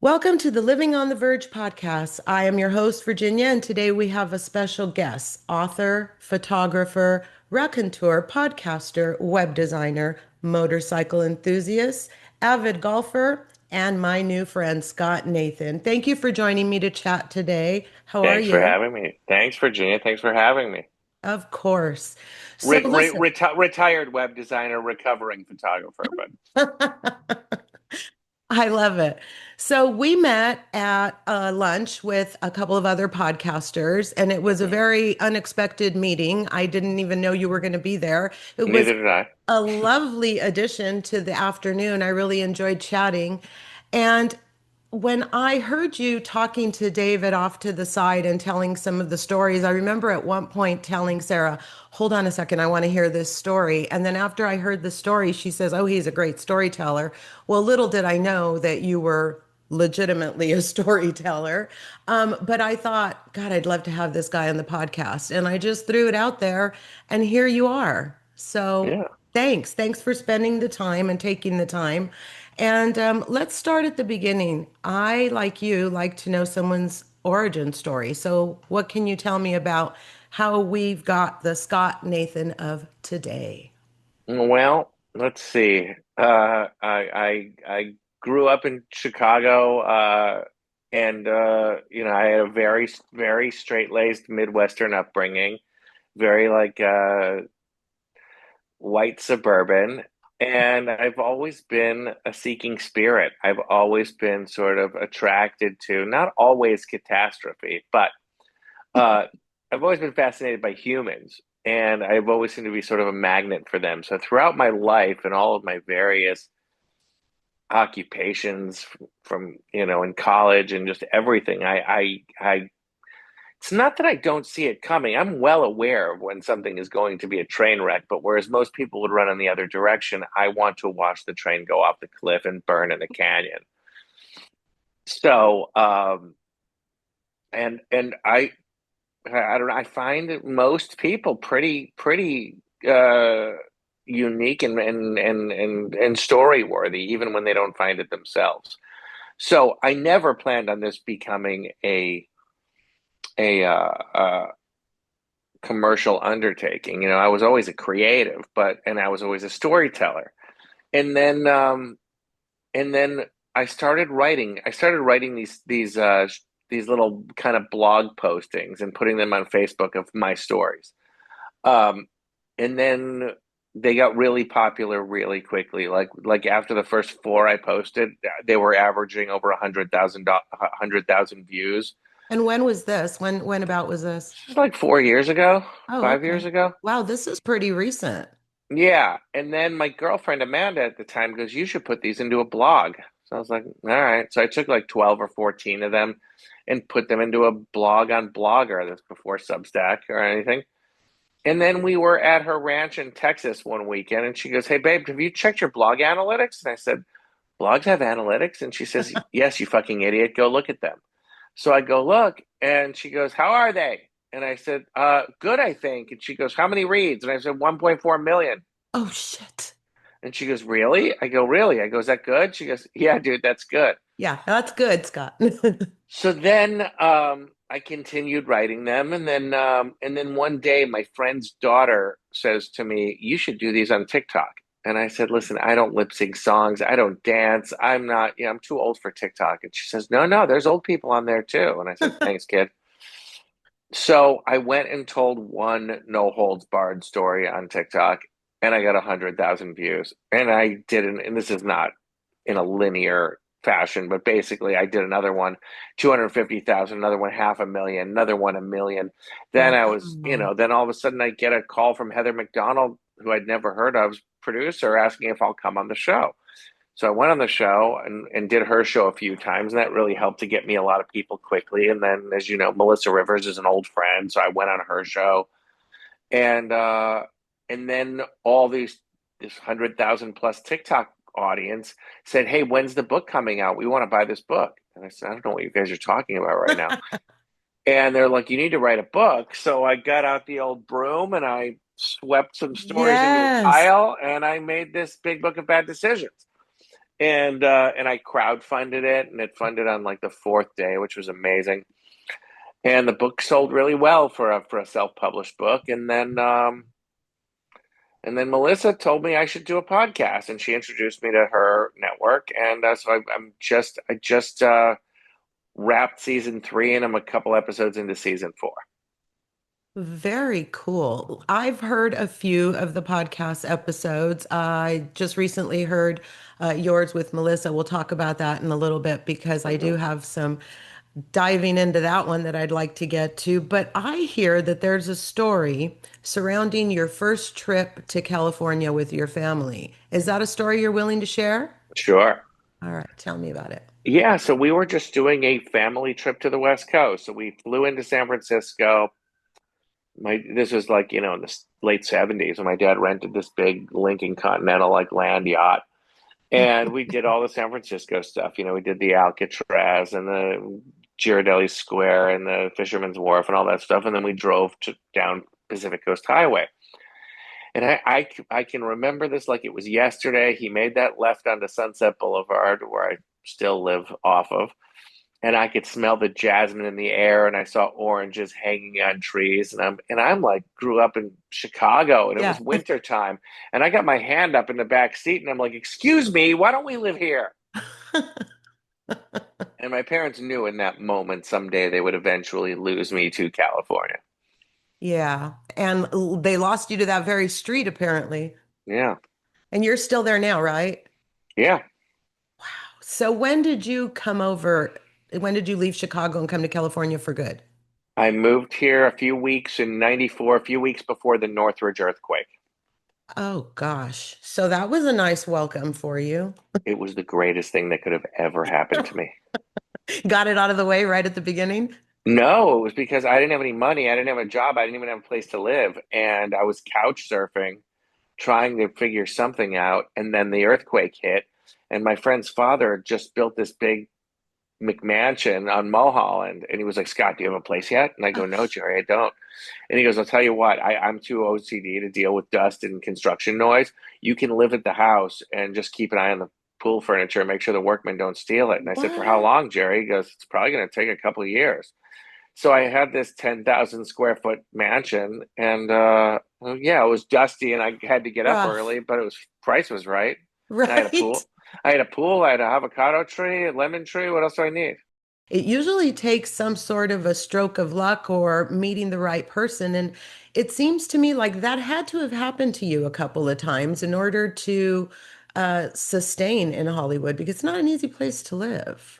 Welcome to the Living on the Verge podcast. I am your host, Virginia, and today we have a special guest, author, photographer, raconteur, podcaster, web designer, motorcycle enthusiast, avid golfer, and my new friend, Scott Nathan. Thank you for joining me to chat today. How are Thanks for you? having me. Thanks, Virginia. Thanks for having me. Of course. So listen. Retired web designer, recovering photographer, but I love it. So we met at lunch with a couple of other podcasters, and it was a mhm. very unexpected meeting. I didn't even know you were going to be there. It was Neither did I. a lovely addition to the afternoon. I really enjoyed chatting. And when I heard you talking to David off to the side and telling some of the stories, I remember at one point telling Sarah, hold on a second, I want to hear this story. And then after I heard the story, she says, oh, he's a great storyteller. Well, little did I know that you were legitimately a storyteller. But I thought, God, I'd love to have this guy on the podcast. And I just threw it out there, and here you are. So Yeah. thanks. Thanks for spending the time and taking the time. And let's start at the beginning. I, like you, like to know someone's origin story. So, what can you tell me about how we've got the Scott Nathan of today? Well, let's see. I grew up in Chicago, and I had a very straight-laced Midwestern upbringing, very white suburban. And I've always been a seeking spirit. I've always been sort of attracted to not always catastrophe, but uh, I've always been fascinated by humans. And I've always seemed to be sort of a magnet for them. So throughout my life and all of my various occupations in college and just everything, I it's not that I don't see it coming. I'm well aware of when something is going to be a train wreck, but whereas most people would run in the other direction, I want to watch the train go off the cliff and burn in a canyon. So, and I don't know, I find most people pretty uh unique and story worthy, even when they don't find it themselves. So I never planned on this becoming a commercial undertaking. I was always a creative, and I was always a storyteller. And then I started writing. I started writing these little kind of blog postings and putting them on Facebook of my stories. Um, and then they got really popular really quickly. Like after the first four I posted, they were averaging over 100,000 views. And when was this? When about was this? This was like 4 years ago, Oh, 5 years okay. ago. Wow, this is pretty recent. Yeah. And then my girlfriend Amanda at the time goes, "You should put these into a blog." So I was like, "All right." So I took like 12 or 14 of them and put them into a blog on Blogger. That's before Substack or anything. And then we were at her ranch in Texas one weekend and she goes, "Hey, babe, have you checked your blog analytics?" And I said, "Blogs have analytics?" And she says, "Yes, you fucking idiot. Go look at them." So I go look, and she goes, "How are they?" And I said, "Good, I think." And she goes, "How many reads?" And I said, 1.4 million. Oh, shit. And she goes, "Really?" I go, "Really?" I go, "Is that good?" She goes, "Yeah, dude, that's good." Yeah, that's good, Scott. So then I continued writing them, and then one day my friend's daughter says to me, "You should do these on TikTok." And I said, "Listen, I don't lip sync songs, I don't dance, I'm not, I'm too old for TikTok." And she says, "No, no, there's old people on there too." And I said, "Thanks, kid." So I went and told one no holds barred story on TikTok, and I got 100,000 views. And I didn't, and this is not in a linear fashion, but basically I did another one, 250,000, another one 500,000, another one 1 million. Then Wow. then all of a sudden I get a call from Heather McDonald, who I'd never heard of, producer, asking if I'll come on the show. So I went on the show and did her show a few times, and that really helped to get me a lot of people quickly. And then, as you know, Melissa Rivers is an old friend, so I went on her show, and then all this 100,000 plus TikTok audience said, "Hey, when's the book coming out? We want to buy this book." And I said, "I don't know what you guys are talking about right now." And they're like, "You need to write a book." So I got out the old broom and I swept some stories into a Yes. pile, and I made this big book of bad decisions. And I crowdfunded it, and it funded on like the fourth day, which was amazing. And the book sold really well for a self-published book. And then Melissa told me I should do a podcast, and she introduced me to her network. And so I just wrapped season 3, and I'm a couple episodes into season 4. Very cool. I've heard a few of the podcast episodes. I just recently heard yours with Melissa. We'll talk about that in a little bit because I Hmm. do have some diving into that one that I'd like to get to. But I hear that there's a story surrounding your first trip to California with your family. Is that a story you're willing to share? Sure. All right, tell me about it. Yeah, so we were just doing a family trip to the West Coast. So we flew into San Francisco. This was like, in the late 70s when my dad rented this big Lincoln Continental like land yacht. And we did all the San Francisco stuff. We did the Alcatraz and the Ghirardelli Square and the Fisherman's Wharf and all that stuff. And then we drove down Pacific Coast Highway. And I can remember this like it was yesterday. He made that left onto Sunset Boulevard, where I still live off of. And I could smell the jasmine in the air, and I saw oranges hanging on trees. And I'm like, grew up in Chicago, and it Yeah. was winter time. And I got my hand up in the back seat, and I'm like, "Excuse me, why don't we live here?" And my parents knew in that moment someday they would eventually lose me to California. Yeah. And they lost you to that very street, apparently. Yeah, And you're still there now, right? yeah. So when did you come over? When did you leave Chicago and come to California for good? I moved here a few weeks in '94, a few weeks before the Northridge earthquake. Oh gosh. So that was a nice welcome for you. It was the greatest thing that could have ever happened to me. Got it out of the way right at the beginning? No, it was because I didn't have any money. I didn't have a job. I didn't even have a place to live. And I was couch surfing, trying to figure something out. And then the earthquake hit. And my friend's father had just built this big McMansion on Mulholland. And he was like, "Scott, do you have a place yet?" And I go, "No, Jerry, I don't." And he goes, "I'll tell you what, I'm too OCD to deal with dust and construction noise. You can live at the house and just keep an eye on the pool furniture and make sure the workmen don't steal it." And I said, "For how What? long, Jerry?" He goes, "It's probably going to take a couple of years." So I had this 10,000 square foot mansion, and well, yeah, it was dusty, and I had to get up Rough. early, but it was price was right. And I had a Right? pool. I had a pool. I had an avocado tree, a lemon tree. What else do I need? It usually takes some sort of a stroke of luck or meeting the right person. And it seems to me like that had to have happened to you a couple of times in order to sustain in Hollywood because it's not an easy place to live.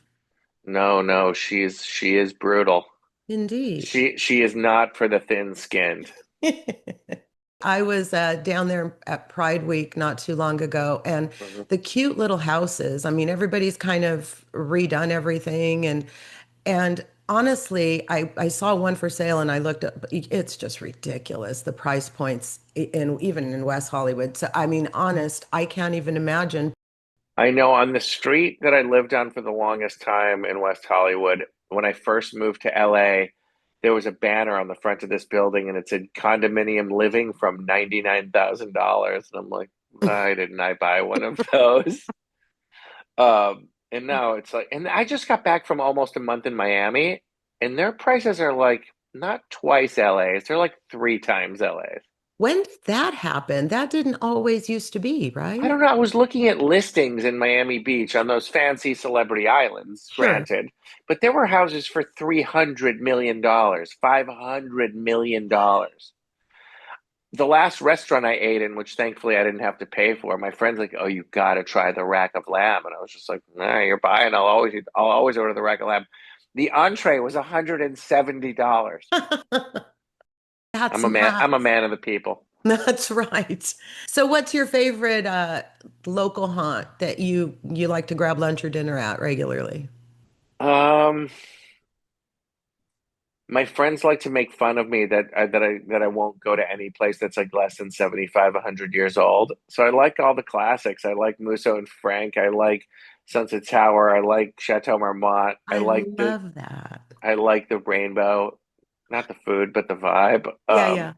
No, no, she is brutal. Indeed. She is not for the thin-skinned. I was down there at Pride Week not too long ago, and Mhm. the cute little houses. I mean, everybody's kind of redone everything, and honestly, I saw one for sale, and I looked up. It's just ridiculous the price points in even in West Hollywood. So I mean, honest, I can't even imagine. I know on the street that I lived on for the longest time in West Hollywood, when I first moved to LA, there was a banner on the front of this building and it said condominium living from $99,000. And I'm like, why didn't I buy one of those? And now it's like, and I just got back from almost a month in Miami, and their prices are like not twice LA's, they're like 3 times LA's. When did that happen? That didn't always used to be, I right? don't know. I was looking at listings in Miami Beach on those fancy celebrity islands, Sure. granted, but there were houses for $300 million, $500 million. The last restaurant I ate in, which thankfully I didn't have to pay for, my friend's like, "Oh, you got to try the rack of lamb," and I was just like, "Nah, you're buying. I'll always order the rack of lamb." The entree was $170. That's I'm a nuts. man of the people. That's right. So what's your favorite local haunt that you like to grab lunch or dinner at regularly? Um, My friends like to make fun of me that I won't go to any place that's like less than 75, 100 years old. So I like all the classics. I like Musso and Frank. I like Sunset Tower. I like Chateau Marmont. I I like the love that. I like the Rainbow, not the food, but the vibe. Yeah, yeah.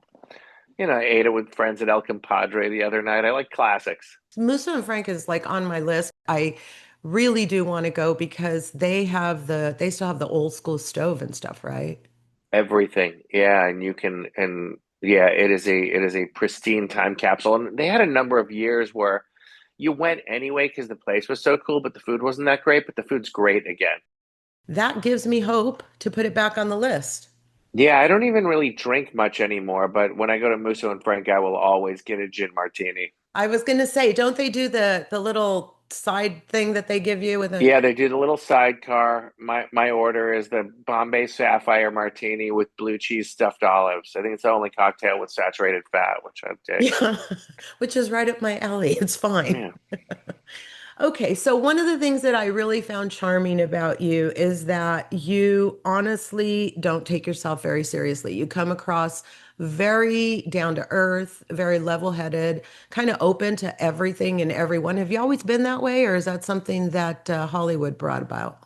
I ate it with friends at El Compadre the other night. I like classics. Musso and Frank is like on my list. I really do want to go because they still have the old school stove and stuff, right? Everything. Yeah, and you can and yeah, it is a pristine time capsule. And they had a number of years where you went anyway because the place was so cool, but the food wasn't that great, but the food's great again. That gives me hope to put it back on the list. Yeah, I don't even really drink much anymore, but when I go to Musso and Frank, I will always get a gin martini. I was gonna say, don't they do the little side thing that they give you with a Yeah, they do the little sidecar. My order is the Bombay Sapphire Martini with blue cheese stuffed olives. I think it's the only cocktail with saturated fat, which I dig. yeah, which is right up my alley. It's fine. Yeah. Okay, so one of the things that I really found charming about you is that you honestly don't take yourself very seriously. You come across very down to earth, very level-headed, kind of open to everything and everyone. Have you always been that way, or is that something that Hollywood brought about?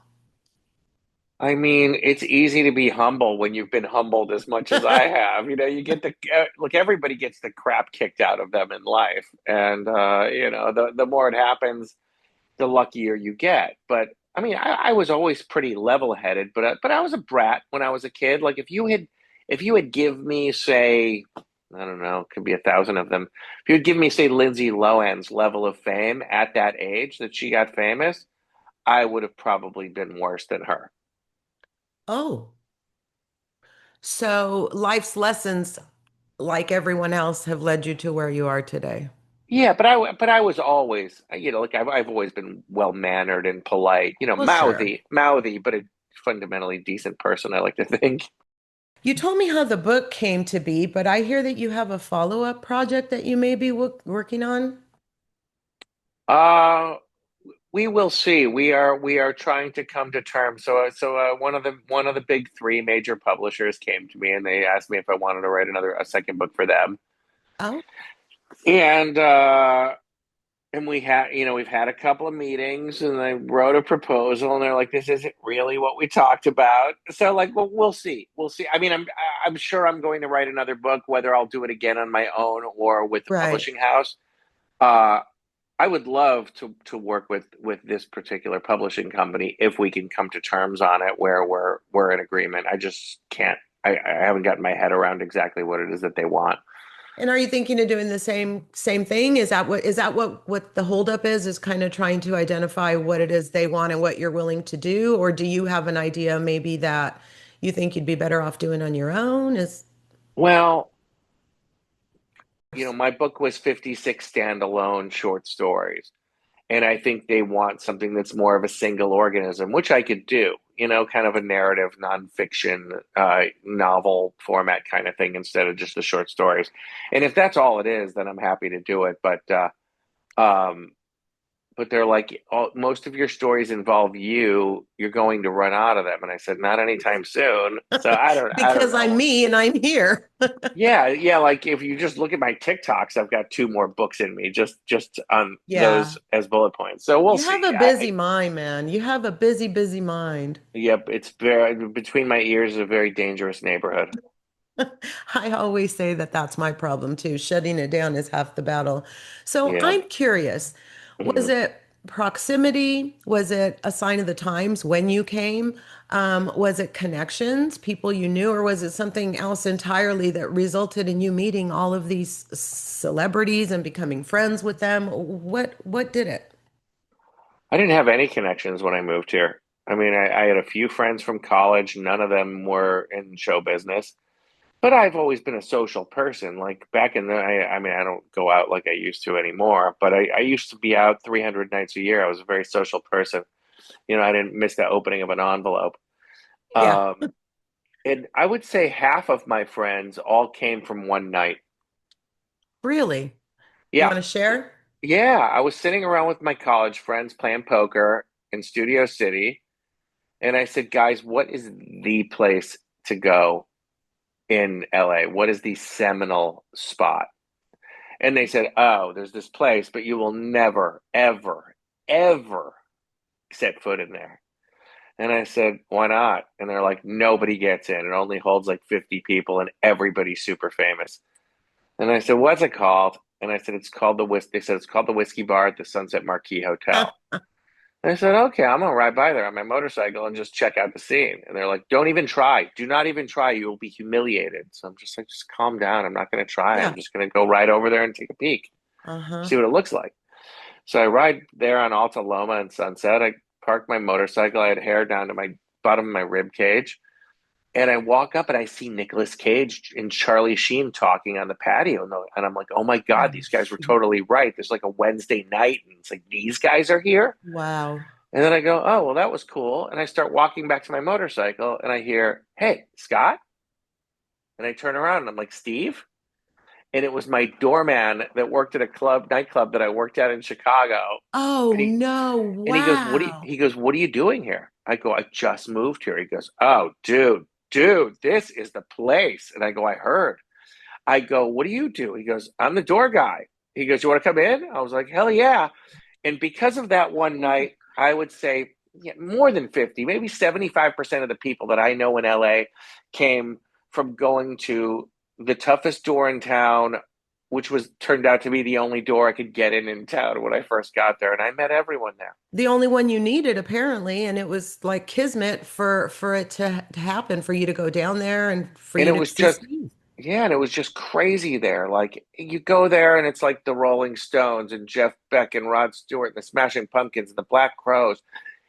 I mean, it's easy to be humble when you've been humbled as much as I have. You get look, everybody gets the crap kicked out of them in life. And the more it happens, the luckier you get. But I mean, I was always pretty level-headed, but I was a brat when I was a kid. Like if you had give me, say, I don't know, it could be 1,000 of them. If you would give me, say, Lindsay Lohan's level of fame at that age that she got famous, I would have probably been worse than her. Oh, so life's lessons, like everyone else, have led you to where you are today. Yeah, but I was always, like I've always been well-mannered and polite, Well, sure. mouthy, but a fundamentally decent person, I like to think. You told me how the book came to be, but I hear that you have a follow-up project that you may be working on. Uh, we will see. We are trying to come to terms. So one of the big three major publishers came to me and they asked me if I wanted to write a second book for them. Oh, And we've had a couple of meetings and I wrote a proposal and they're like, this isn't really what we talked about. So like, well, we'll see. We'll see. I mean, I'm sure I'm going to write another book, whether I'll do it again on my own or with the right. publishing house. Uh, I would love to work with this particular publishing company if we can come to terms on it where we're in agreement. I just can't. I haven't gotten my head around exactly what it is that they want. And are you thinking of doing the same thing? Is that what the holdup is kind of trying to identify what it is they want and what you're willing to do? Or do you have an idea maybe that you think you'd be better off doing on your own? Is Well, my book was 56 standalone short stories. And I think they want something that's more of a single organism, which I could do, kind of a narrative, nonfiction, novel format kind of thing instead of just the short stories. And if that's all it is, then I'm happy to do it. Um, but they're like, most of your stories involve you. You're going to run out of them. And I said, not anytime soon. So I don't because I'm know. me and I'm here. Yeah, yeah. Like if you just look at my TikToks, I've got two more books in me, just on those Yeah. as bullet points. So we'll You have see. a busy mind, man. You have a busy, busy mind. Yep, it's very between my ears is a very dangerous neighborhood. I always say that that's my problem too. Shutting it down is half the battle. So Yeah. I'm curious, was Mhm. it proximity? Was it a sign of the times when you came? Was it connections, people you knew, or was it something else entirely that resulted in you meeting all of these celebrities and becoming friends with them? What did it? I didn't have any connections when I moved here. I mean, I had a few friends from college. None of them were in show business, but I've always been a social person. Like back in I mean, I don't go out like I used to anymore, but I used to be out 300 nights a year. I was a very social person. I didn't miss the opening of an envelope. Yeah, Um, and I would say half of my friends all came from one night. really. You Yeah. want to share? Yeah. I was sitting around with my college friends playing poker in Studio City. And I said, guys, what is the place to go in LA? What is the seminal spot? And they said, oh, there's this place, but you will never, ever, ever set foot in there. And I said, why not? And they're like, nobody gets in. It only holds like 50 people and everybody's super famous. And I said, "What's it called?" And I said, "It's called the whiskey." They said it's called the Whiskey Bar at the Sunset Marquis Hotel. And I said, "Okay, I'm gonna ride by there on my motorcycle and just check out the scene." And they're like, "Don't even try. Do not even try. You will be humiliated." So I'm just like, "Just calm down. I'm not gonna try. I'm Yeah. just gonna go right over there and take a peek, Uh-huh. see what it looks like." So I ride there on Alta Loma and Sunset. I park my motorcycle. I had hair down to my bottom of my rib cage. And I walk up and I see Nicolas Cage and Charlie Sheen talking on the patio. And I'm like, oh my God, these guys were totally right. There's like a Wednesday night, and it's like, these guys are here. Wow. And then I go, oh, well, that was cool. And I start walking back to my motorcycle and I hear, hey, Scott. And I turn around and I'm like, Steve. And it was my doorman that worked at a nightclub that I worked at in Chicago. Oh And he no. and he goes, Wow. what are you doing here? I go, I just moved here. He goes, oh, dude, this is the place. And I go, I heard. I go, what do you do? He goes, I'm the door guy. He goes, you want to come in? I was like, hell yeah. And because of that one night, I would say yeah, more than 50, maybe 75% of the people that I know in LA came from going to the toughest door in town, which was turned out to be the only door I could get in town when I first got there. And I met everyone there. The only one you needed apparently, and it was like kismet for it to happen, for you to go down there and for And you it to was see just, Steve. yeah, and it was just crazy there. Like you go there and it's like the Rolling Stones and Jeff Beck and Rod Stewart and the Smashing Pumpkins and the Black Crowes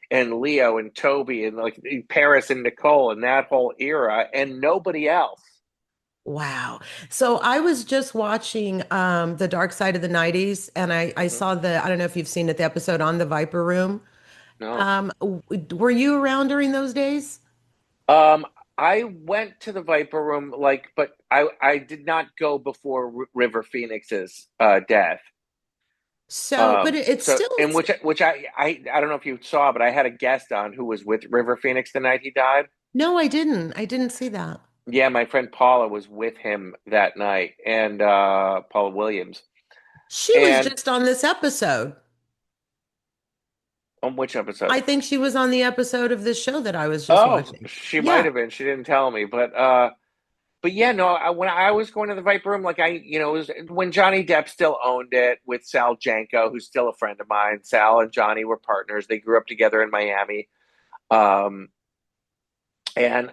and Leo and Toby and like Paris and Nicole and that whole era and nobody else. Wow. So I was just watching The Dark Side of the 90s, and I Hmm. saw I don't know if you've seen it, the episode on the Viper Room. No. Were you around during those days? Um, I went to the Viper Room, like, but I did not go before River Phoenix's death. So, but it's So still, in which I don't know if you saw, but I had a guest on who was with River Phoenix the night he died. no, I didn't. I didn't see that. Yeah, my friend Paula was with him that night, and Paula Williams. She was And just on this episode. on which episode? I think she was on the episode of this show that I was just Oh, watching. she might Yeah. have been. She didn't tell me, but yeah, no. When I was going to the Viper Room, like it was when Johnny Depp still owned it with Sal Janko, who's still a friend of mine. Sal and Johnny were partners. They grew up together in Miami. Um, and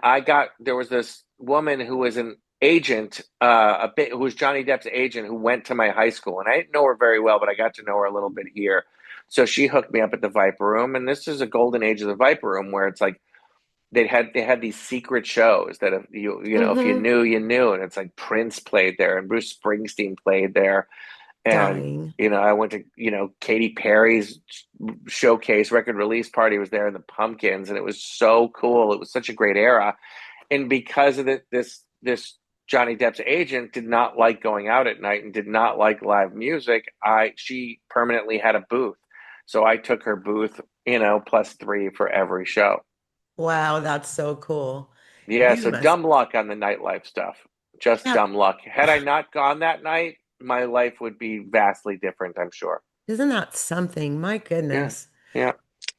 there was this woman who was an agent, who was Johnny Depp's agent, who went to my high school, and I didn't know her very well, but I got to know her a little bit here. So she hooked me up at the Viper Room, and this is a golden age of the Viper Room where it's like they had these secret shows that if if you Mm-hmm. knew, you knew, and it's like Prince played there and Bruce Springsteen played there, and Dying. I went to Katy Perry's showcase record release party was there in the Pumpkins, and it was so cool. It was such a great era, and because of this Johnny Depp's agent did not like going out at night and did not like live music, she permanently had a booth, so I took her booth, +3 for every show. Wow, that's so cool. Yeah, You so must. dumb luck on the nightlife stuff. Just Yeah. dumb luck. Had I not gone that night, my life would be vastly different, I'm sure. Isn't that something? My Yeah. goodness. Yeah.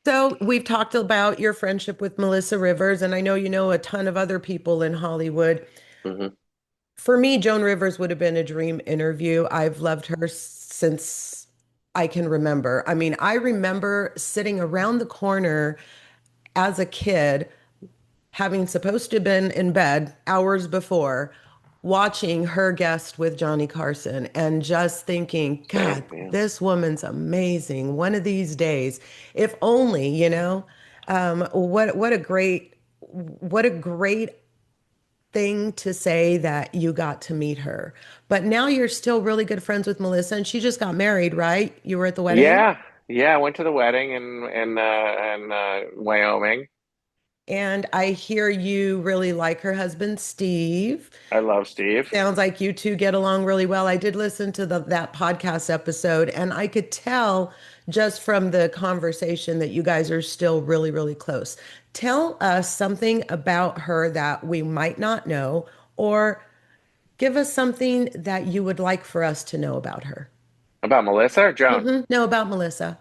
So we've talked about your friendship with Melissa Rivers, and I know you know a ton of other people in Hollywood. Hmm. For me, Joan Rivers would have been a dream interview. I've loved her since I can remember. I mean, I remember sitting around the corner as a kid, having supposed to have been in bed hours before, watching her guest with Johnny Carson and just thinking, God, Same. Yeah. this woman's amazing. One of these days, if only, what a great thing to say that you got to meet her. But now you're still really good friends with Melissa, and she just got married, right? You were at the wedding? Yeah. Yeah. I went to the wedding in Wyoming. And I hear you really like her husband, Steve. I love Steve. Sounds like you two get along really well. I did listen to that podcast episode, and I could tell just from the conversation that you guys are still really, really close. Tell us something about her that we might not know, or give us something that you would like for us to know about her. About Melissa or Joan? No, about Melissa.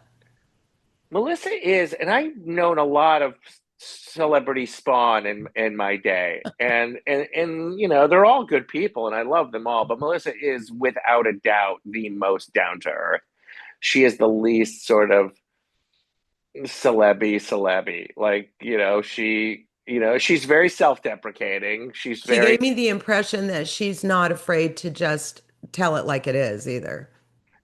Melissa is, and I've known a lot of celebrity spawn in my day. And they're all good people and I love them all, but Melissa is without a doubt the most down to earth. She is the least sort of celebby. Like, she's very self-deprecating. She's She gave very me the impression that she's not afraid to just tell it like it is either.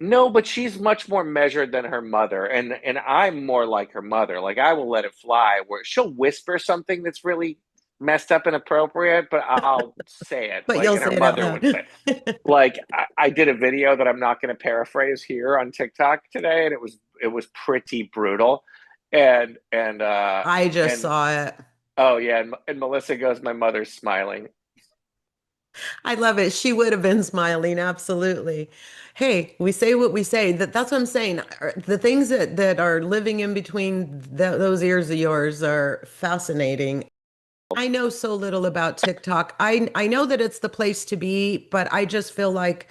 No, but she's much more measured than her mother, and I'm more like her mother. Like I will let it fly, where she'll whisper something that's really messed up and appropriate, but I'll say it But like, you'll and her say it out mother would say, loud. like I did a video that I'm not going to paraphrase here on TikTok today, and it was pretty brutal, and I just and saw it. oh yeah, and Melissa goes, my mother's smiling. I love it. She would have been smiling, absolutely. Hey, we say what we say. That's what I'm saying. The things that are living in between those ears of yours are fascinating. I know so little about TikTok. I know that it's the place to be, but I just feel like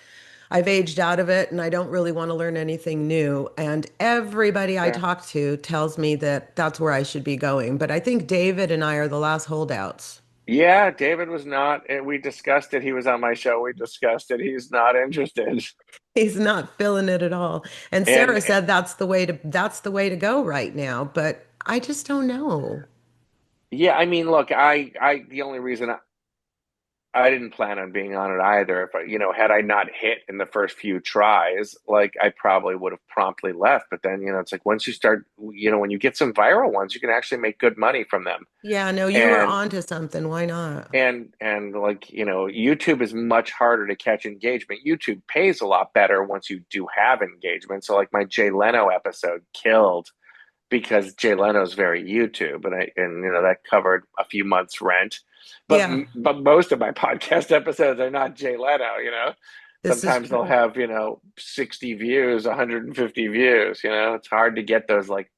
I've aged out of it and I don't really want to learn anything new. And everybody I Fair. talk to tells me that that's where I should be going. But I think David and I are the last holdouts. Yeah, David was not. We discussed it. He was on my show. We discussed it. He's not interested. He's not feeling it at all. And And Sarah said that's the way to go right now, but I just don't know. yeah, I mean, look, the only reason I didn't plan on being on it either. If had I not hit in the first few tries, like I probably would have promptly left. But then, it's like once you start, when you get some viral ones, you can actually make good money from them. Yeah, no, you were And onto something. Why not? and like, YouTube is much harder to catch engagement. YouTube pays a lot better once you do have engagement. So like my Jay Leno episode killed because Jay Leno's very YouTube, and that covered a few months' rent. But Yeah, most of my podcast episodes are not Jay Leno. this is Sometimes they'll true. have 60 views, 150 views. It's hard to get those like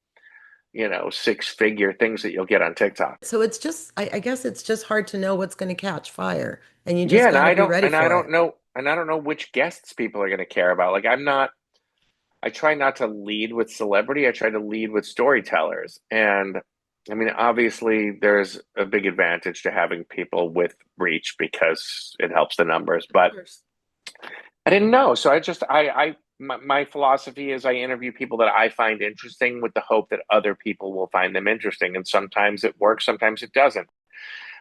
six-figure things that you'll get on TikTok. So it's just, I guess it's just hard to know what's going to catch fire, and you just Yeah, and got to I be don't ready and I for don't it. know and I don't know which guests people are going to care about. Like I try not to lead with celebrity. I try to lead with storytellers. And I mean, obviously, there's a big advantage to having people with reach because it helps the numbers. Of But course. I didn't know. So my philosophy is I interview people that I find interesting with the hope that other people will find them interesting. And sometimes it works, sometimes it doesn't.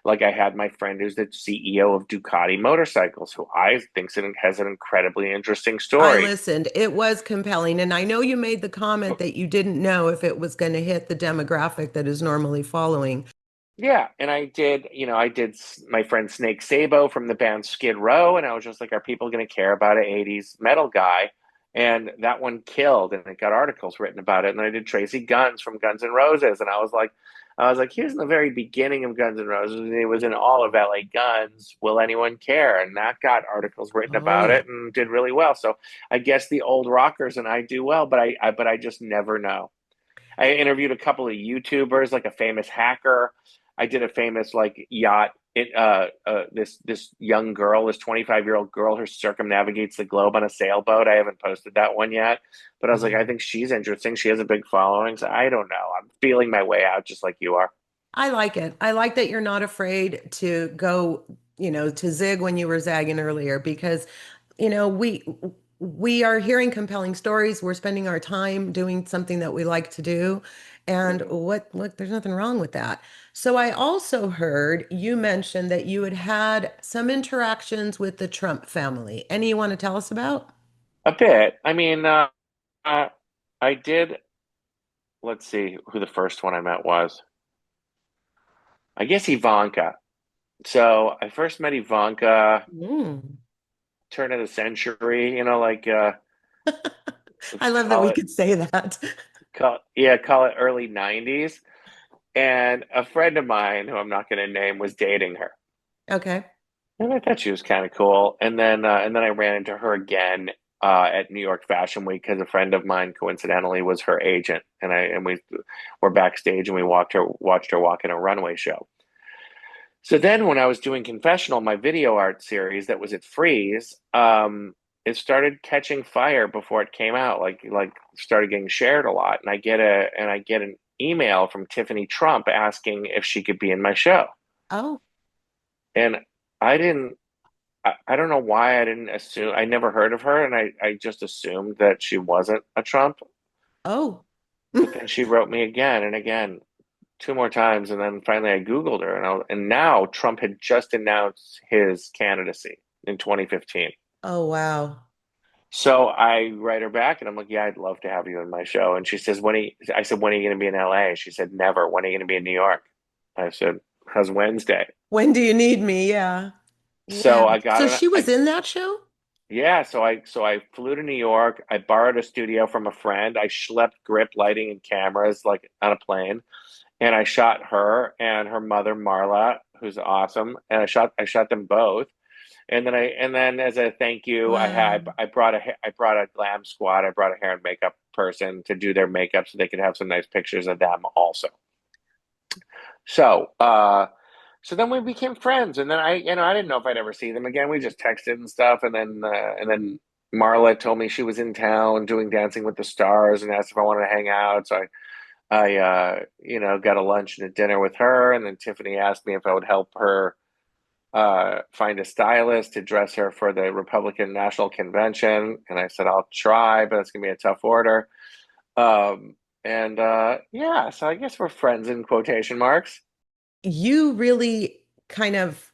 Like I had my friend who's the CEO of Ducati Motorcycles, who I think has an incredibly interesting I story. listened. It was compelling, and I know you made the comment that you didn't know if it was going to hit the demographic that is normally following. Yeah, and I did my friend Snake Sabo from the band Skid Row, and I was just like, are people going to care about an '80s metal guy? And that one killed, and it got articles written about it. And then I did Tracy Guns from Guns N' Roses, and I was like, he was in the very beginning of Guns N' Roses, and he was in all of LA Guns. Will anyone care? And that got articles written Oh about yeah. it and did really well. So I guess the old rockers and I do well, but I just never know. I interviewed a couple of YouTubers, like a famous hacker. I did a famous like yacht. This young girl, this 25-year-old girl, who circumnavigates the globe on a sailboat. I haven't posted that one yet, but I was like, I Wow. think she's interesting. She has a big following, so I don't know. I'm feeling my way out, just like you are. I like it. I like that you're not afraid to go, to zig when you were zagging earlier because, we are hearing compelling stories. We're spending our time doing something that we like to do. And Mhm. what, there's nothing wrong with that. So I also heard you mention that you had had some interactions with the Trump family. Any you want to tell us about? A bit. I mean, uh, I did. Let's see who the first one I met was. I guess Ivanka. So I first met Ivanka, Mm. turn of the century. Like I let's love that call we it could say that. call it early '90s. And a friend of mine, who I'm not going to name, was dating her, Okay. and I thought she was kind of cool. And then I ran into her again at New York Fashion Week because a friend of mine coincidentally was her agent, and we were backstage and we watched her walk in a runway show. So then when I was doing Confessional, my video art series that was at Freeze, it started catching fire before it came out. Like started getting shared a lot, and I get email from Tiffany Trump asking if she could be in my show. Oh, And I didn't, I don't know why I didn't assume, I never heard of her. And I just assumed that she wasn't a Trump. oh. But then she wrote me again and again, two more times. And then finally I Googled her and now Trump had just announced his candidacy in 2015. Oh, wow. So I write her back and I'm like, yeah, I'd love to have you in my show. And she says, I said, when are you going to be in LA? She said, never. When are you going to be in New York? I said, how's Wednesday? When do you need me? Yeah. So Wow. I got So an, she was in that show? yeah. So I flew to New York. I borrowed a studio from a friend. I schlepped grip lighting and cameras like on a plane. And I shot her and her mother, Marla, who's awesome. And I shot them both. And then as a thank you, Wow. I brought a glam squad. I brought a hair and makeup person to do their makeup so they could have some nice pictures of them also. So so then we became friends, and then I didn't know if I'd ever see them again. We just texted and stuff, and then Marla told me she was in town doing Dancing with the Stars and asked if I wanted to hang out. So I got a lunch and a dinner with her, and then Tiffany asked me if I would help her find a stylist to dress her for the Republican National Convention. And I said, I'll try, but it's going to be a tough order. And yeah, so I guess we're friends in quotation marks. You really kind of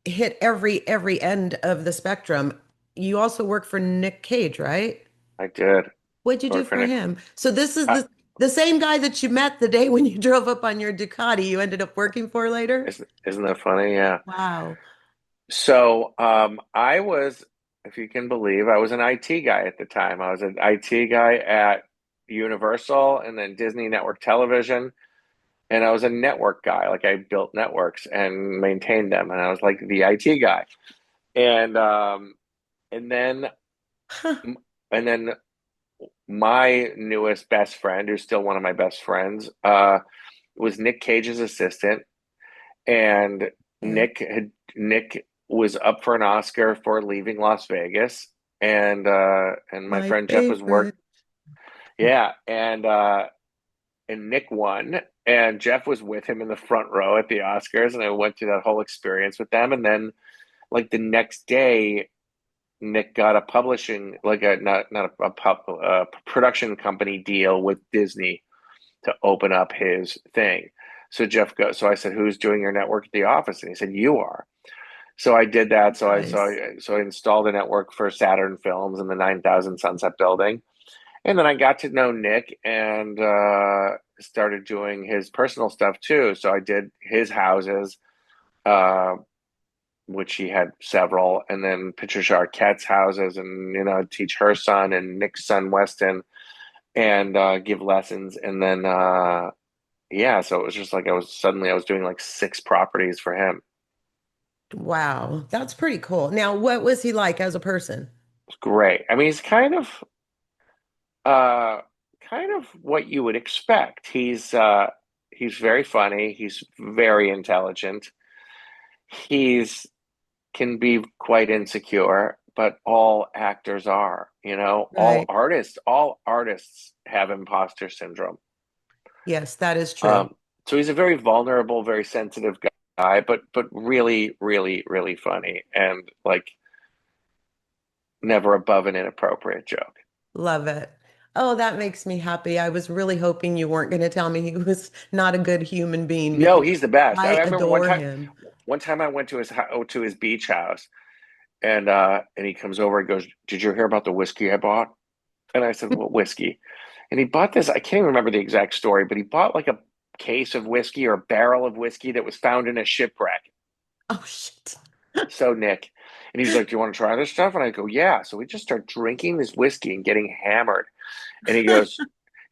hit every end of the spectrum. You also work for Nick Cage, right? I did What'd you do work for for Nick. him? So this is Uh, the same guy that you met the day when you drove up on your Ducati you ended up working for later? isn't that funny? Yeah. Wow. So I was, if you can believe, I was an IT guy at the time. I was an IT guy at Universal and then Disney Network Television. And I was a network guy. Like I built networks and maintained them. And I was like the IT guy. And and then Huh. and then my newest best friend, who's still one of my best friends, was Nick Cage's assistant. And Okay. Nick was up for an Oscar for Leaving Las Vegas. And my My friend Jeff was favorite. work yeah, and Nick won. And Jeff was with him in the front row at the Oscars, and I went through that whole experience with them. And then, like the next day, Nick got a publishing, like a not a production company deal with Disney to open up his thing. So Jeff goes. So I said, "Who's doing your network at the office?" And he said, "You are." So I did that. Nice. So I installed a network for Saturn Films in the 9000 Sunset Building. And then I got to know Nick and started doing his personal stuff too. So I did his houses, uh, which he had several, and then Patricia Arquette's houses, and teach her son and Nick's son Weston, and give lessons. And then yeah, so it was just like I was doing like six properties for him. Wow. That's pretty cool. Now, what was he like as a person? It's great. I mean, he's uh, kind of what you would expect. He's very funny. He's very intelligent. He's can be quite insecure, but all actors are, Right. all artists have imposter syndrome. Yes, that is true. Um, so he's a very vulnerable, very sensitive guy, but really, really, really funny and like never above an inappropriate joke. Love it. Oh, that makes me happy. I was really hoping you weren't going to tell me he was not a good human being No, because he's the best. I I remember adore him. one time I went to his beach house, and he comes over and goes, "Did you hear about the whiskey I bought?" And I said, "What whiskey?" And he bought this. I can't even remember the exact story, but he bought like a case of whiskey or a barrel of whiskey that was found in a shipwreck. Oh, shit. So Nick, and he's like, "Do you want to try this stuff?" And I go, "Yeah." So we just start drinking this whiskey and getting hammered. And he goes,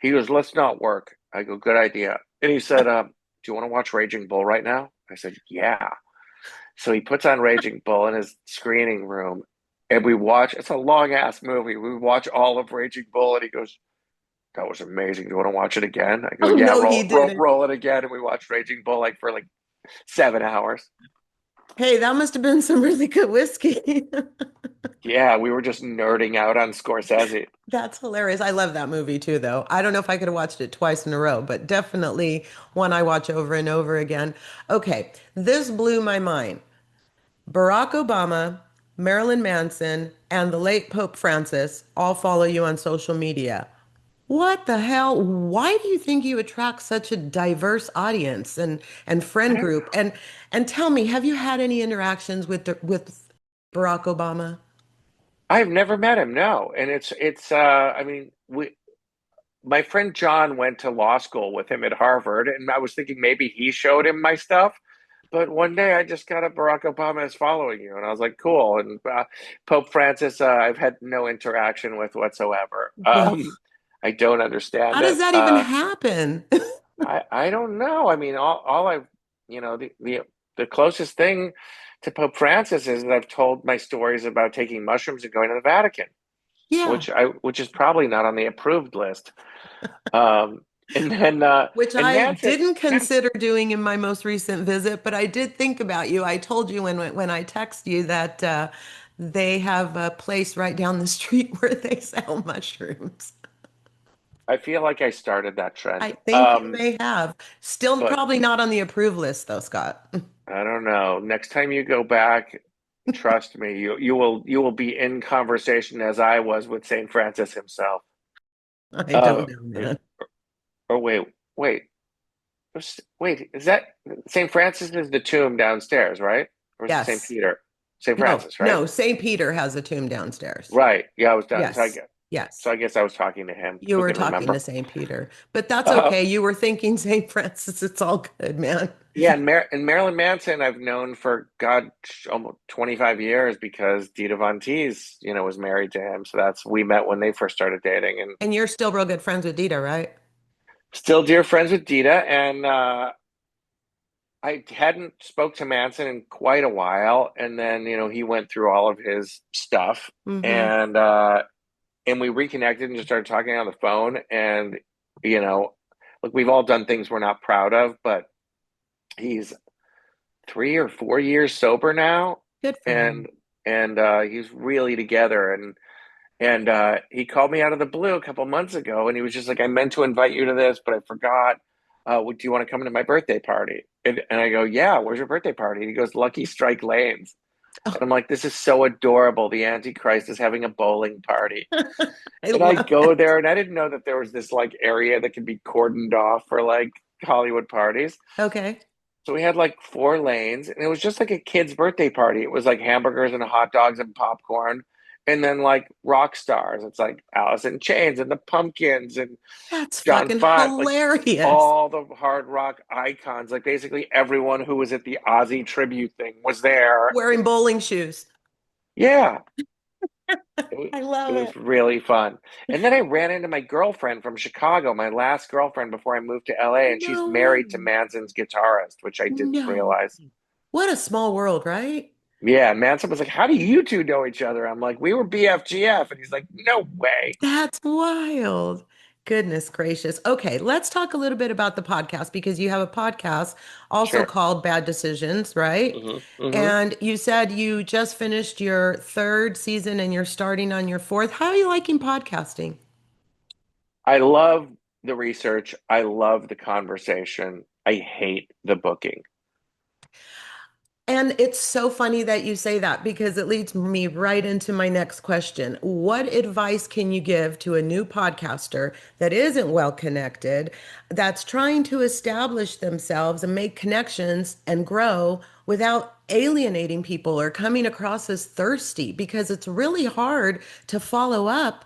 "Let's not work." I go, "Good idea." And he said, "Do you want to watch Raging Bull right now?" I said, "Yeah." So he puts on Raging Bull in his screening room, and we watch. It's a long ass movie. We watch all of Raging Bull, and he goes, "That was amazing. Do you want to watch it again?" I go, Oh, "Yeah, no, he didn't. roll it again." And we watched Raging Bull like for like 7 hours. Hey, that must have been some really good whiskey. Yeah, we were just nerding out on Scorsese. That's hilarious. I love that movie too, though. I don't know if I could have watched it twice in a row, but definitely one I watch over and over again. Okay, this blew my mind. Barack Obama, Marilyn Manson, and the late Pope Francis all follow you on social media. What the hell? Why do you think you attract such a diverse audience and I friend don't group? know. And tell me, have you had any interactions with Barack Obama? I've never met him, no. And it's I mean, we my friend John went to law school with him at Harvard, and I was thinking maybe he showed him my stuff. But one day I just got a Barack Obama is following you, and I was like, cool. And Pope Francis, I've had no interaction with whatsoever. Well, I don't how understand does it. that even happen? I don't know. I mean, all I've the closest thing to Pope Francis is that I've told my stories about taking mushrooms and going to the Vatican, Yeah, which is probably not on the approved list. Um, and then which and I Manson, didn't Man, consider doing in my most recent visit, but I did think about you. I told you when I text you that they have a place right down the street where they sell mushrooms. I feel like I started that I trend. think you may have. Still But probably not on the approved list though, Scott. I don't know. Next time you go back, trust me, you will be in conversation as I was with Saint Francis himself. I Uh, don't know, or, man. or wait, wait, is that St. Francis is the tomb downstairs, right? Or is it St. Yes. Peter? St. No, Francis, right? no, St. Peter has a tomb downstairs. Right. Yeah, I was done. Yes. Yes. So I guess I was talking to him. You Who were can talking to remember? St. Peter, but that's Uh, okay. You were thinking St. Francis. It's all good, man. yeah, and Marilyn Manson I've known for God almost 25 years because Dita Von Teese, was married to him. So we met when they first started dating and And you're still real good friends with Dita, right? still dear friends with Dita. And I hadn't spoke to Manson in quite a while. And then, he went through all of his stuff Mm-hmm. and we reconnected and just started talking on the phone. And, you know, look, we've all done things we're not proud of, but he's 3 or 4 years sober now, Good for and him. he's really together. And he called me out of the blue a couple months ago, and he was just like, "I meant to invite you to this, but I forgot. Do you want to come to my birthday party?" And I go, "Yeah, where's your birthday party?" And he goes, "Lucky Strike Lanes." And Oh, I'm like, "This is so adorable. The Antichrist is having a bowling party." I And I love go it. there, and I didn't know that there was this like area that could be cordoned off for like Hollywood parties. Okay. So we had like 4 lanes, and it was just like a kid's birthday party. It was like hamburgers and hot dogs and popcorn, and then like rock stars. It's like Alice in Chains and the Pumpkins and That's John fucking 5, like hilarious. all the hard rock icons. Like basically everyone who was at the Ozzy tribute thing was there. Wearing bowling shoes. Yeah, it, I it love was it. really fun. And then I ran into my girlfriend from Chicago, my last girlfriend before I moved to LA, and she's No married to way. Manson's guitarist, which I didn't No. realize. What a small world, right? Yeah, Manson was like, "How do you two know each other?" I'm like, "We were BFGF," and he's like, "No way." That's wild. Goodness gracious. Okay, let's talk a little bit about the podcast because you have a podcast also Sure. called Bad Decisions, right? Hmm. And you said you just finished your third season and you're starting on your fourth. How are you liking podcasting? I love the research. I love the conversation. I hate the booking. And it's so funny that you say that because it leads me right into my next question. What advice can you give to a new podcaster that isn't well connected, that's trying to establish themselves and make connections and grow without alienating people or coming across as thirsty? Because it's really hard to follow up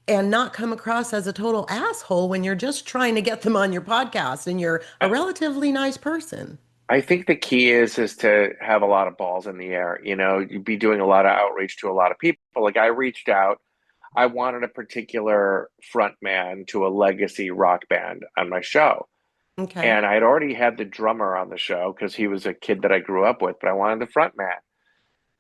and not come across as a total asshole when you're just trying to get them on your podcast and you're a I, relatively nice person. I think the key is to have a lot of balls in the air. You'd be doing a lot of outreach to a lot of people. Like I reached out. I wanted a particular front man to a legacy rock band on my show. Okay. And I had already had the drummer on the show because he was a kid that I grew up with, but I wanted the front man.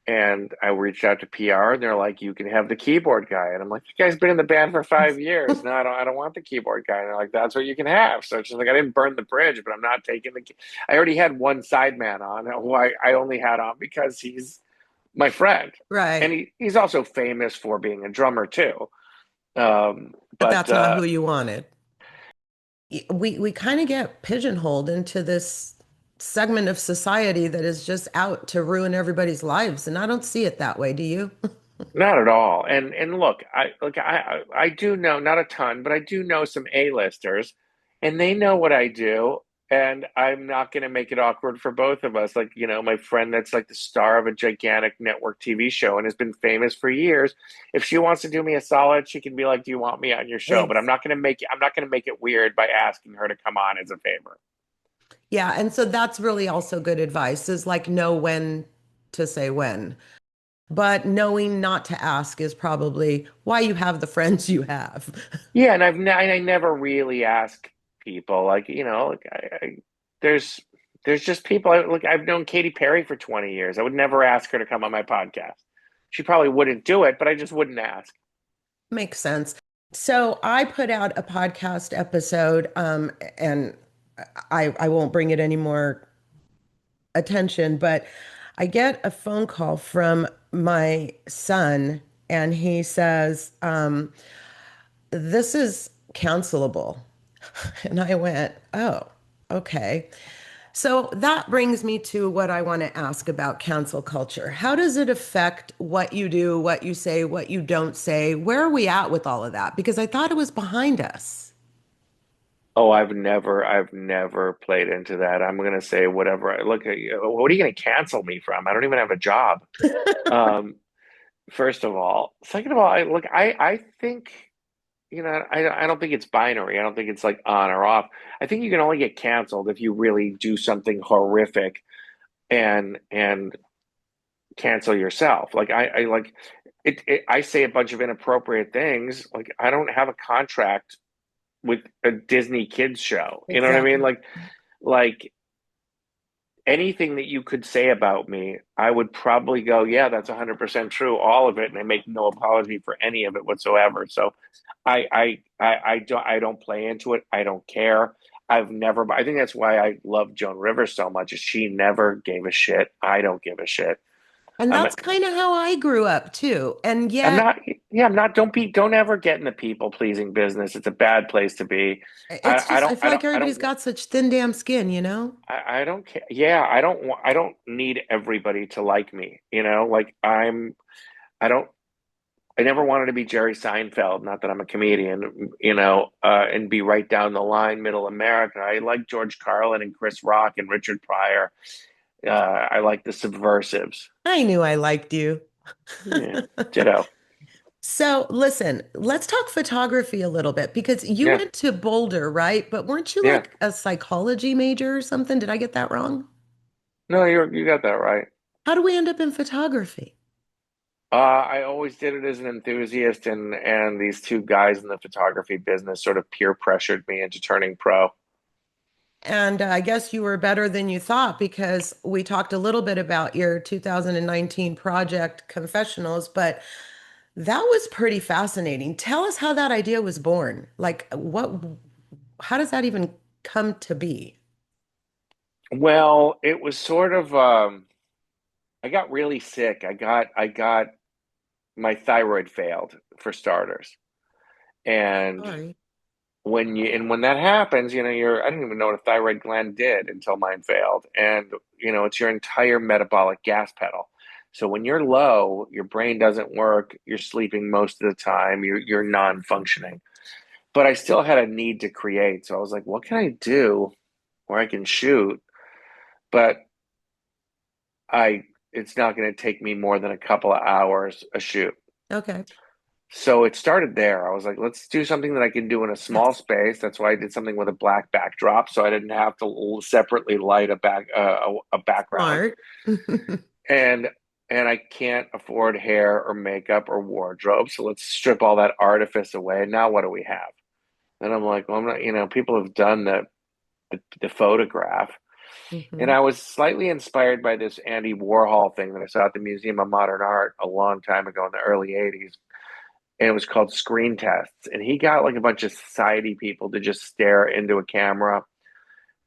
And I reached out to PR, and they're like, "You can have the keyboard guy." And I'm like, "The guy's been in the band for 5 years. No, I don't want the keyboard guy." And they're like, "That's what you can have." So it's just like I didn't burn the bridge, but I'm not taking the. I already had one sideman on who I only had on because he's my friend, and Right. he's also famous for being a drummer too. But But that's not who you wanted. We kind of get pigeonholed into this segment of society that is just out to ruin everybody's lives, and I don't see it that way, do you? Not at all. And look, I do know not a ton, but I do know some A-listers, and they know what I do, and I'm not going to make it awkward for both of us. Like, my friend that's like the star of a gigantic network TV show and has been famous for years. If she wants to do me a solid, she can be like, "Do you want me on your show?" But Ex- I'm not going to make it weird by asking her to come on as a favor. Yeah, and so that's really also good advice is like know when to say when. But knowing not to ask is probably why you have the friends you have. Yeah, and I never really ask people like there's there's just people. Look, I've known Katy Perry for 20 years. I would never ask her to come on my podcast. She probably wouldn't do it, but I just wouldn't ask. Makes sense. So I put out a podcast episode, and I won't bring it any more attention, but I get a phone call from my son, and he says, "This is cancelable." And I went, "Oh, okay." So that brings me to what I want to ask about cancel culture. How does it affect what you do, what you say, what you don't say? Where are we at with all of that? Because I thought it was behind us. Oh, I've never played into that. I'm gonna say whatever. Look, what are you gonna cancel me from? I don't even have a job. Um, First of all, second of all, I think. I don't think it's binary. I don't think it's like on or off. I think you can only get canceled if you really do something horrific and cancel yourself. Like I like I say a bunch of inappropriate things. Like I don't have a contract with a Disney kids show. You know what I mean? Exactly. Like anything that you could say about me, I would probably go, yeah, that's 100% true, all of it, and I make no apology for any of it whatsoever. So I don't play into it. I don't care. I've never. I think that's why I love Joan Rivers so much. Is she never gave a shit. I don't give a shit. And I'm that's kind of how I grew up too. And I'm yet, not. Yeah, I'm not. Don't ever get in the people pleasing business. It's a bad place to be. I, it's I just, I don't. I feel don't. like I everybody's don't. got such thin damn skin, you know? I don't care. Yeah, I don't need everybody to like me. Like I don't. I never wanted to be Jerry Seinfeld. Not that I'm a comedian. And be right down the line, middle America. I like George Carlin and Chris Rock and Richard Pryor. I like the subversives. I knew I liked you. Yeah, ditto. So listen, let's talk photography a little bit because you Yeah, went to Boulder, right? But weren't you yeah. like a psychology major or something? Did I get that wrong? No, you got that right. How do we end up in photography? I always did it as an enthusiast, and these two guys in the photography business sort of peer pressured me into turning pro. And I guess you were better than you thought because we talked a little bit about your 2019 project, Confessionals, but that was pretty fascinating. Tell us how that idea was born. Like, how does that even come to be? Well, it was sort of. I got really sick. I got my thyroid failed for starters, and Sorry. when that happens, I didn't even know what a thyroid gland did until mine failed, and it's your entire metabolic gas pedal. So when you're low, your brain doesn't work. You're sleeping most of the time. You're non-functioning. But I still had a need to create. So I was like, what can I do where I can shoot, but I it's not going to take me more than a couple of hours a shoot. Okay. So it started there. I was like, let's do something that I can do in a small Yes. space. That's why I did something with a black backdrop, so I didn't have to separately light a background. Smart. And I can't afford hair or makeup or wardrobe, so let's strip all that artifice away. Now what do we have? And I'm like, well, I'm not. People have done the photograph. And Hmm. I was slightly inspired by this Andy Warhol thing that I saw at the Museum of Modern Art a long time ago in the early 80s. And it was called Screen Tests. And he got like a bunch of society people to just stare into a camera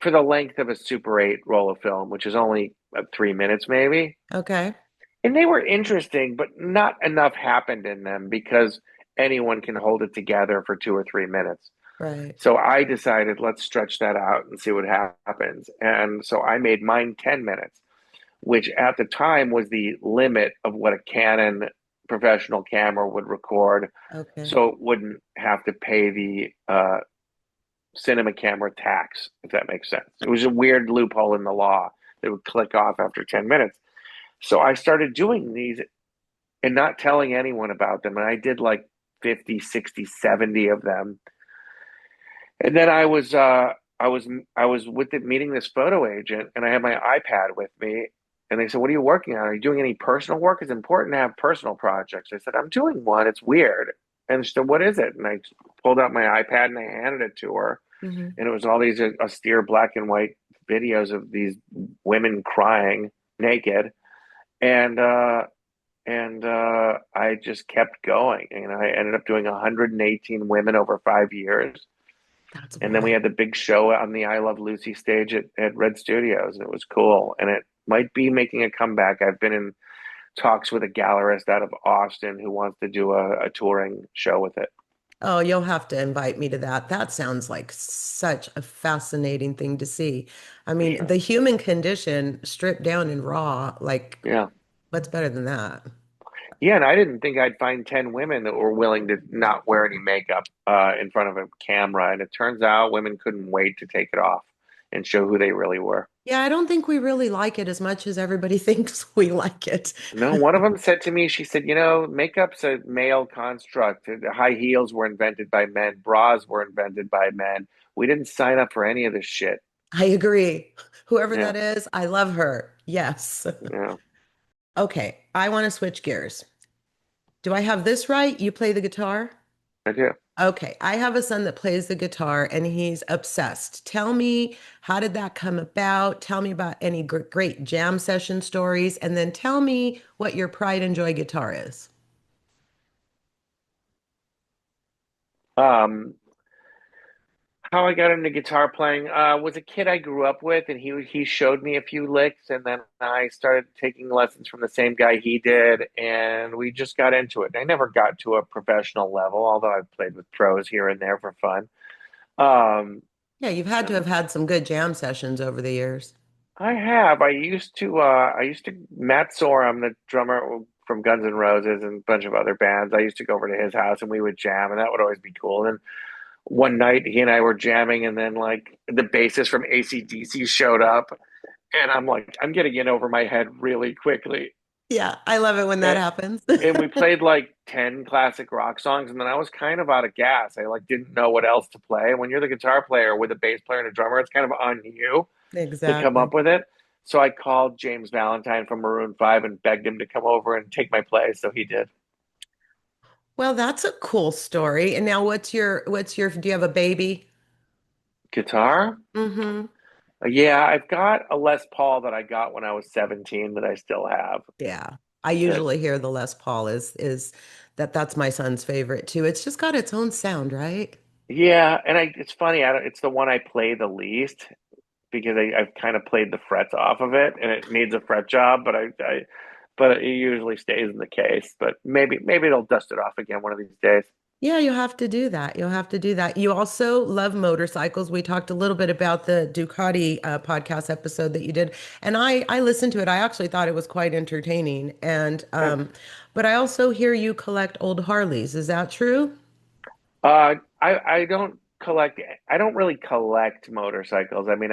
for the length of a Super 8 roll of film, which is only 3 minutes maybe. Okay. And they were interesting, but not enough happened in them because anyone can hold it together for 2 or 3 minutes. Right. So I decided, let's stretch that out and see what happens. And so I made mine 10 minutes, which at the time was the limit of what a Canon professional camera would record. Okay. So it wouldn't have to pay the cinema camera tax, if that makes sense. It was a weird loophole in the law that would click off after 10 minutes. So I started doing these and not telling anyone about them. And I did like 50, 60, 70 of them. And then I was with it meeting this photo agent and I had my iPad with me and they said, "What are you working on? Are you doing any personal work? It's important to have personal projects." I said, "I'm doing one. It's weird." And she said, "What is it?" And I pulled out my iPad and I handed it to her. Hmm. And it was all these austere black and white videos of these women crying naked. And I just kept going, and I ended up doing 118 women over 5 years. That's And then we wild. had the big show on the I Love Lucy stage at Red Studios, and it was cool. And it might be making a comeback. I've been in talks with a gallerist out of Austin who wants to do a touring show with it. Oh, you'll have to invite me to that. That sounds like such a fascinating thing to see. I For mean, sure. the human condition stripped down and raw, like Yeah. what's better than that? Yeah, and I didn't think I'd find 10 women that were willing to not wear any makeup in front of a camera. And it turns out women couldn't wait to take it off and show who they really were. Yeah, I don't think we really like it as much as everybody thinks we like it. No, one of them said to me, she said, makeup's a male construct. High heels were invented by men, bras were invented by men. We didn't sign up for any of this shit. I agree. Whoever Yeah, that is, I love her. Yes. yeah, Okay, I want to switch gears. Do I have this right? You play the guitar? I do. Okay, I have a son that plays the guitar and he's obsessed. Tell me, how did that come about? Tell me about any great jam session stories, and then tell me what your pride and joy guitar is. Um, how I got into guitar playing was a kid I grew up with, and he showed me a few licks, and then I started taking lessons from the same guy he did, and we just got into it. I never got to a professional level, although I've played with pros here and there for fun. Um, Yeah, you've had to have had some good jam sessions over the years. I have. Matt Sorum, the drummer from Guns N' Roses and a bunch of other bands. I used to go over to his house and we would jam, and that would always be cool. And one night he and I were jamming, and then like the bassist from AC/DC showed up, and I'm like, I'm getting in over my head really quickly. Yeah, I love it when that And, happens. and we played like 10 classic rock songs, and then I was kind of out of gas. I like didn't know what else to play. And when you're the guitar player with a bass player and a drummer, it's kind of on you to come Exactly. up with it. So I called James Valentine from Maroon 5 and begged him to come over and take my place. So he did. Well, that's a cool story. And now do you have a baby? Guitar? Mm-hmm. Yeah, I've got a Les Paul that I got when I was 17 that I still have. Yeah. I That usually hear the Les Paul is that's my son's favorite too. It's just got its own sound, right? yeah, and it's funny, it's the one I play the least because I've kind of played the frets off of it and it needs a fret job, but it usually stays in the case. But maybe it'll dust it off again one of these days. Yeah, you'll have to do that. You'll have to do that. You also love motorcycles. We talked a little bit about the Ducati podcast episode that you did, and I listened to it. I actually thought it was quite entertaining. And Thanks. but I also hear you collect old Harleys. Is that true? I don't collect. I don't really collect motorcycles. I mean,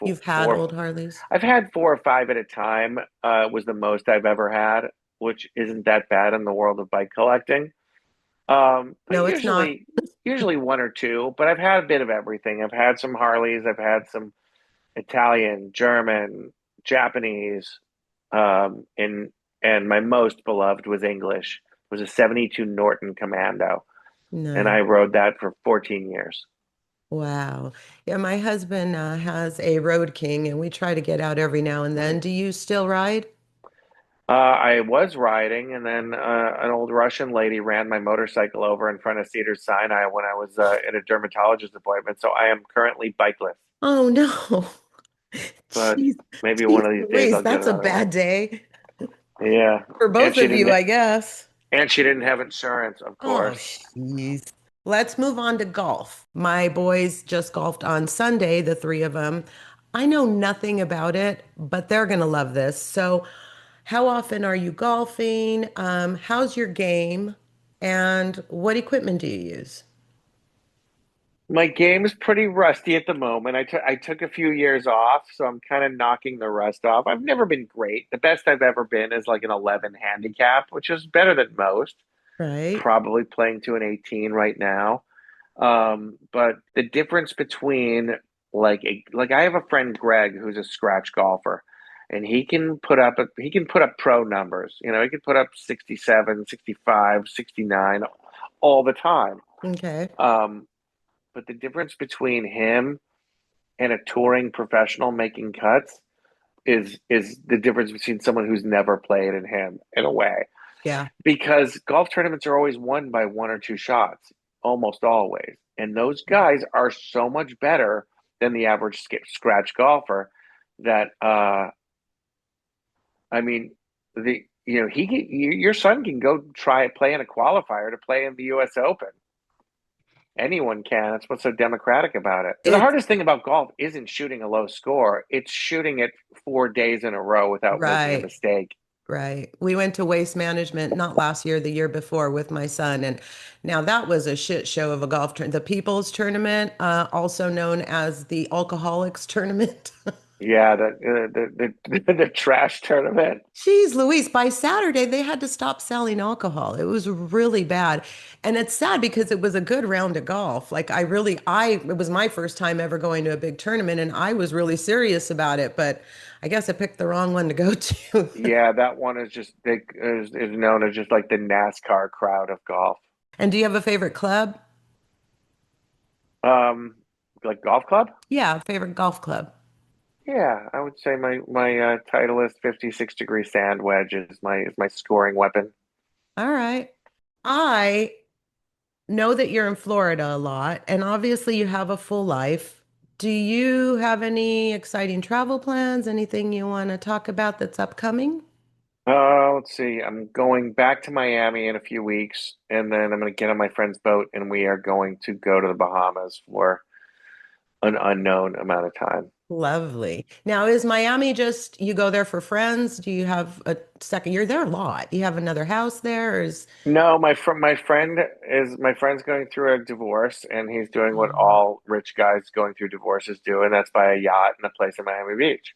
You've had four. old Harleys? I've had 4 or 5 at a time. Was the most I've ever had, which isn't that bad in the world of bike collecting. But No, it's not. usually one or two. But I've had a bit of everything. I've had some Harleys. I've had some Italian, German, Japanese, and my most beloved was English. It was a '72 Norton Commando, and No. I rode that for 14 years. Wow. Yeah, my husband has a Road King and we try to get out every now and then. Do you still ride? I was riding, and then an old Russian lady ran my motorcycle over in front of Cedar Sinai when I was in a dermatologist appointment. So I am currently bikeless, Oh no. but Jeez, maybe one jeez of these days Louise, I'll get that's a another one. bad day Yeah, for and both she of you, didn't, I guess. and she didn't have insurance, of Oh, course. jeez. Let's move on to golf. My boys just golfed on Sunday, the three of them. I know nothing about it, but they're going to love this. So, how often are you golfing? How's your game? And what equipment do you use? My game is pretty rusty at the moment. I took a few years off, so I'm kind of knocking the rust off. I've never been great. The best I've ever been is like an 11 handicap, which is better than most. Right? Probably playing to an 18 right now. But the difference between like I have a friend Greg who's a scratch golfer, and he can put up pro numbers. You know, he can put up 67, 65, 69 all the time. Okay. Um, but the difference between him and a touring professional making cuts is the difference between someone who's never played and him in a way. Yeah. Because golf tournaments are always won by one or two shots, almost always. And those guys are so much better than the average scratch golfer that I mean the you know your son can go try play in a qualifier to play in the U.S. Open. Anyone can. That's what's so democratic about it. The It's hardest thing about golf isn't shooting a low score; it's shooting it 4 days in a row without making a right. mistake. Right. We went to Waste Management not last year, the year before with my son. And now that was a shit show of a golf tournament. The People's Tournament, also known as the Alcoholics Tournament. Yeah, the trash tournament. Jeez Louise, by Saturday, they had to stop selling alcohol. It was really bad. And it's sad because it was a good round of golf. Like it was my first time ever going to a big tournament and I was really serious about it, but I guess I picked the wrong one to go to. Yeah, that one is just is known as just like the NASCAR crowd of golf. And do you have a favorite club? Um, like golf club? Yeah, favorite golf club. Yeah, I would say my Titleist 56 degree sand wedge is my scoring weapon. All right. I know that you're in Florida a lot, and obviously you have a full life. Do you have any exciting travel plans? Anything you want to talk about that's upcoming? Let's see. I'm going back to Miami in a few weeks, and then I'm going to get on my friend's boat, and we are going to go to the Bahamas for an unknown amount of time. Lovely. Now, is Miami just you go there for friends? Do you have a second? You're there a lot. Do you have another house there, or is No, my friend's going through a divorce, and he's doing what oh, all rich guys going through divorces do, and that's buy a yacht and a place in Miami Beach.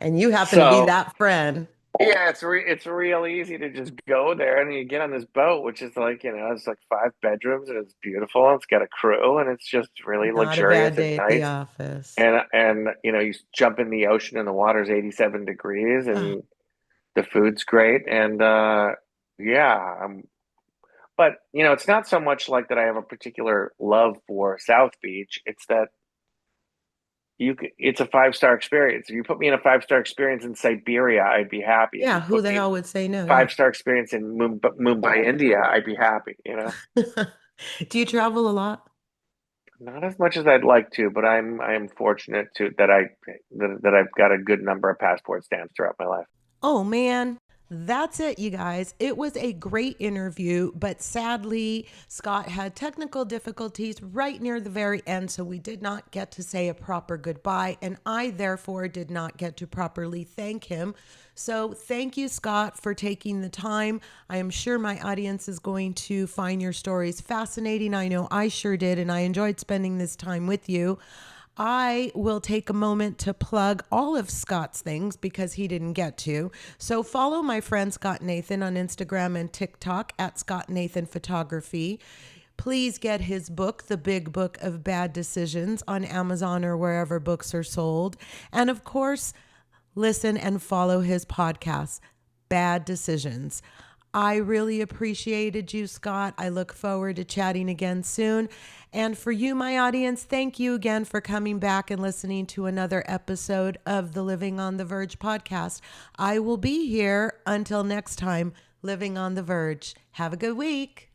and you happen to be So that friend? yeah, it's real easy to just go there, and you get on this boat, which is like it's like 5 bedrooms, and it's beautiful, and it's got a crew, and it's just really Not a bad luxurious and day at the nice. office. And you jump in the ocean, and the water's 87 degrees, Oh, and the food's great, and yeah, but it's not so much like that I have a particular love for South Beach. It's that it's a 5-star experience. If you put me in a 5-star experience in Siberia, I'd be happy. If yeah. you Who put the me in hell would say no? Yeah. 5-star experience in Mumbai, India, I'd be happy. Do you travel a lot? Not as much as I'd like to, but I am fortunate to that I've got a good number of passport stamps throughout my life. Oh man, that's it, you guys. It was a great interview, but sadly, Scott had technical difficulties right near the very end, so we did not get to say a proper goodbye, and I therefore did not get to properly thank him. So, thank you, Scott, for taking the time. I am sure my audience is going to find your stories fascinating. I know I sure did, and I enjoyed spending this time with you. I will take a moment to plug all of Scott's things because he didn't get to. So follow my friend Scott Nathan on Instagram and TikTok at Scott Nathan Photography. Please get his book, The Big Book of Bad Decisions, on Amazon or wherever books are sold. And of course, listen and follow his podcast, Bad Decisions. I really appreciated you, Scott. I look forward to chatting again soon. And for you, my audience, thank you again for coming back and listening to another episode of the Living on the Verge podcast. I will be here until next time, Living on the Verge. Have a good week.